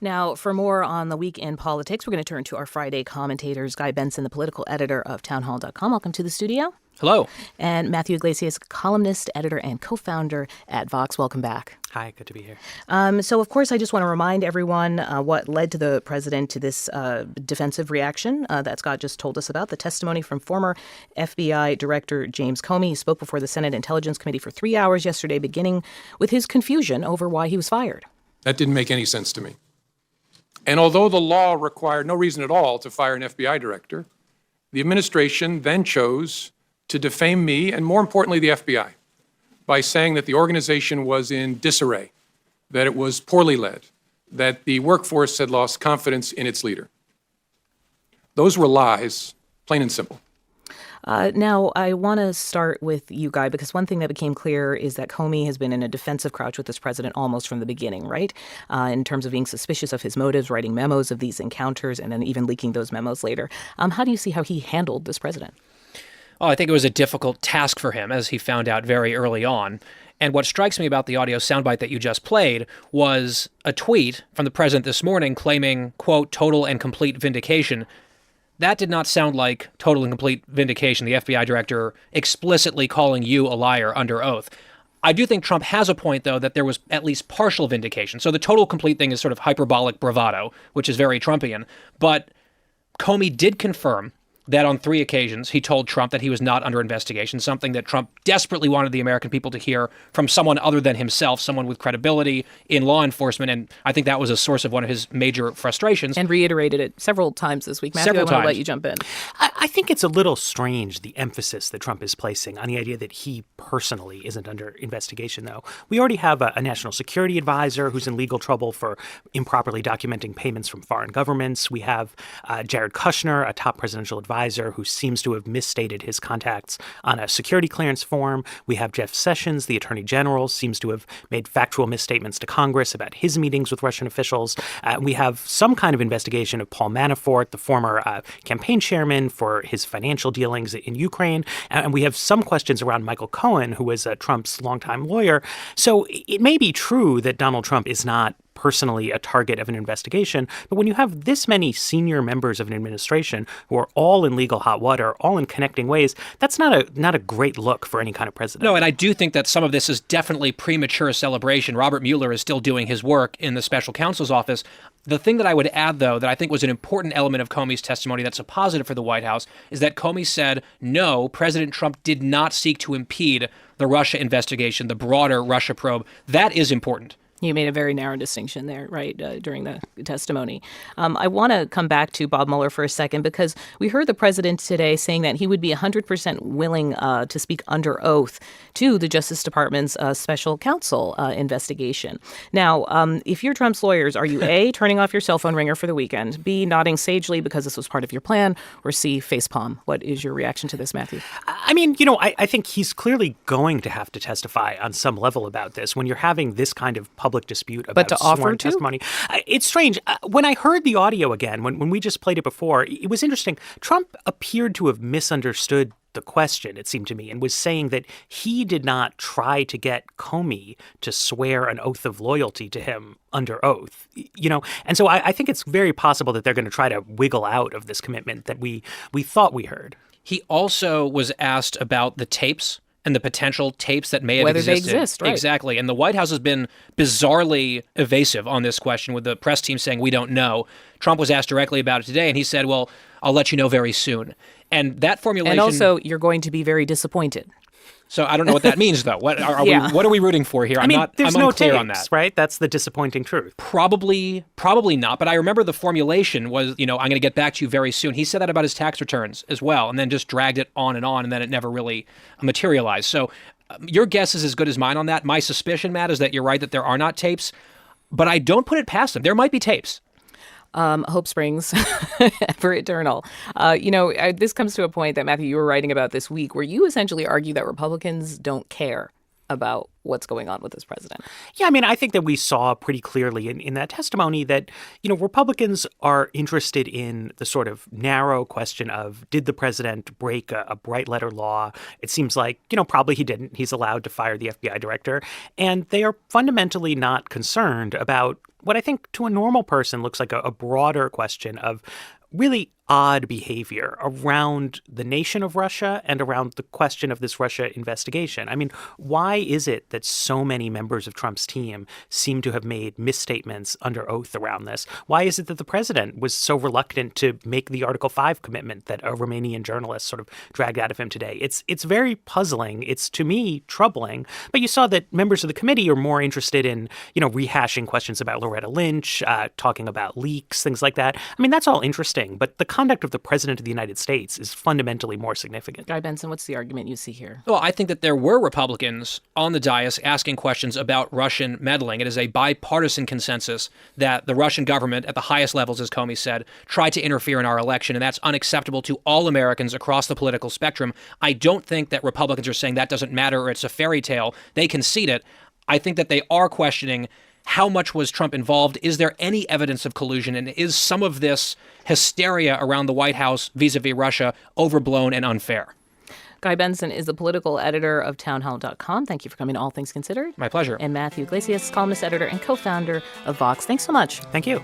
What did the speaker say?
Now, for more on the week in politics, we're going to turn to our Friday commentators, Guy Benson, the political editor of townhall.com. Welcome to the studio. Hello. And Matthew Iglesias, columnist, editor, and co-founder at Vox. Welcome back. Hi, good to be here. So, of course, I just want to remind everyone what led to the president to this defensive reaction that Scott just told us about, the testimony from former FBI Director James Comey. He spoke before the Senate Intelligence Committee for 3 hours yesterday, beginning with his confusion over why he was fired. That didn't make any sense to me. And although the law required no reason at all to fire an FBI director, the administration then chose to defame me and, more importantly, the FBI by saying that the organization was in disarray, that it was poorly led, that the workforce had lost confidence in its leader. Those were lies, plain and simple. Now, I want to start with you, Guy, because one thing that became clear is that Comey has been in a defensive crouch with this president almost from the beginning, right? In terms of being suspicious of his motives, writing memos of these encounters, and then even leaking those memos later. How do you see how he handled this president? Oh, I think it was a difficult task for him, as he found out very early on. And what strikes me about the audio soundbite that you just played was a tweet from the president this morning claiming, quote, total and complete vindication. That did not sound like total and complete vindication, the FBI director explicitly calling you a liar under oath. I do think Trump has a point, though, that there was at least partial vindication. So the total complete thing is sort of hyperbolic bravado, which is very Trumpian. But Comey did confirm that on 3 occasions he told Trump that he was not under investigation, something that Trump desperately wanted the American people to hear from someone other than himself, someone with credibility in law enforcement. And I think that was a source of one of his major frustrations. And reiterated it several times this week. Matthew, I want to let you jump in. I think it's a little strange, the emphasis that Trump is placing on the idea that he personally isn't under investigation, though. We already have a national security advisor who's in legal trouble for improperly documenting payments from foreign governments. We have Jared Kushner, a top presidential advisor who seems to have misstated his contacts on a security clearance form. We have Jeff Sessions, the attorney general, seems to have made factual misstatements to Congress about his meetings with Russian officials. We have some kind of investigation of Paul Manafort, the former campaign chairman, for his financial dealings in Ukraine. And we have some questions around Michael Cohen, who was Trump's longtime lawyer. So it may be true that Donald Trump is not personally a target of an investigation. But when you have this many senior members of an administration who are all in legal hot water, all in connecting ways, that's not a great look for any kind of president. No, and I do think that some of this is definitely premature celebration. Robert Mueller is still doing his work in the special counsel's office. The thing that I would add, though, that I think was an important element of Comey's testimony that's a positive for the White House is that Comey said, no, President Trump did not seek to impede the Russia investigation, the broader Russia probe. That is important. You made a very narrow distinction there, right, during the testimony. I want to come back to Bob Mueller for a second because we heard the president today saying that he would be 100% willing to speak under oath to the Justice Department's special counsel investigation. Now, if you're Trump's lawyers, are you A, turning off your cell phone ringer for the weekend, B, nodding sagely because this was part of your plan, or C, facepalm? What is your reaction to this, Matthew? I mean, I think he's clearly going to have to testify on some level about this when you're having this kind of public dispute about sworn testimony. It's strange. When I heard the audio again, when we just played it before, it was interesting. Trump appeared to have misunderstood the question, it seemed to me, and was saying that he did not try to get Comey to swear an oath of loyalty to him under oath, And so I think it's very possible that they're going to try to wiggle out of this commitment that we thought we heard. He also was asked about the tapes and the potential tapes that may have existed. Whether they exist, right. Exactly. And the White House has been bizarrely evasive on this question, with the press team saying, we don't know. Trump was asked directly about it today, and he said, well, I'll let you know very soon. And that formulation... And also, you're going to be probably disappointed. So I don't know what that means, though. What are we rooting for here? There's no unclear on that. Right? That's the disappointing truth. Probably not. But I remember the formulation was, I'm going to get back to you very soon. He said that about his tax returns as well, and then just dragged it on, and then it never really materialized. So your guess is as good as mine on that. My suspicion, Matt, is that you're right that there are not tapes, but I don't put it past them. There might be tapes. Hope springs ever eternal. This comes to a point that, Matthew, you were writing about this week where you essentially argue that Republicans don't care about what's going on with this president. Yeah, I think that we saw pretty clearly in that testimony that, Republicans are interested in the sort of narrow question of, did the president break a bright letter law? It seems like, probably he didn't. He's allowed to fire the FBI director. And they are fundamentally not concerned about what I think to a normal person looks like a broader question of really odd behavior around the nation of Russia and around the question of this Russia investigation. I mean, why is it that so many members of Trump's team seem to have made misstatements under oath around this? Why is it that the president was so reluctant to make the Article 5 commitment that a Romanian journalist sort of dragged out of him today? It's very puzzling. It's, to me, troubling. But you saw that members of the committee are more interested in, rehashing questions about Loretta Lynch, talking about leaks, things like that. I mean, that's all interesting. But the conduct of the president of the United States is fundamentally more significant. Guy Benson, what's the argument you see here? Well, I think that there were Republicans on the dais asking questions about Russian meddling. It is a bipartisan consensus that the Russian government at the highest levels, as Comey said, tried to interfere in our election, and that's unacceptable to all Americans across the political spectrum. I don't think that Republicans are saying that doesn't matter or it's a fairy tale. They concede it. I think that they are questioning how much was Trump involved? Is there any evidence of collusion? And is some of this hysteria around the White House vis-a-vis Russia overblown and unfair? Guy Benson is the political editor of townhall.com. Thank you for coming to All Things Considered. My pleasure. And Matthew Iglesias, columnist, editor, and co-founder of Vox. Thanks so much. Thank you.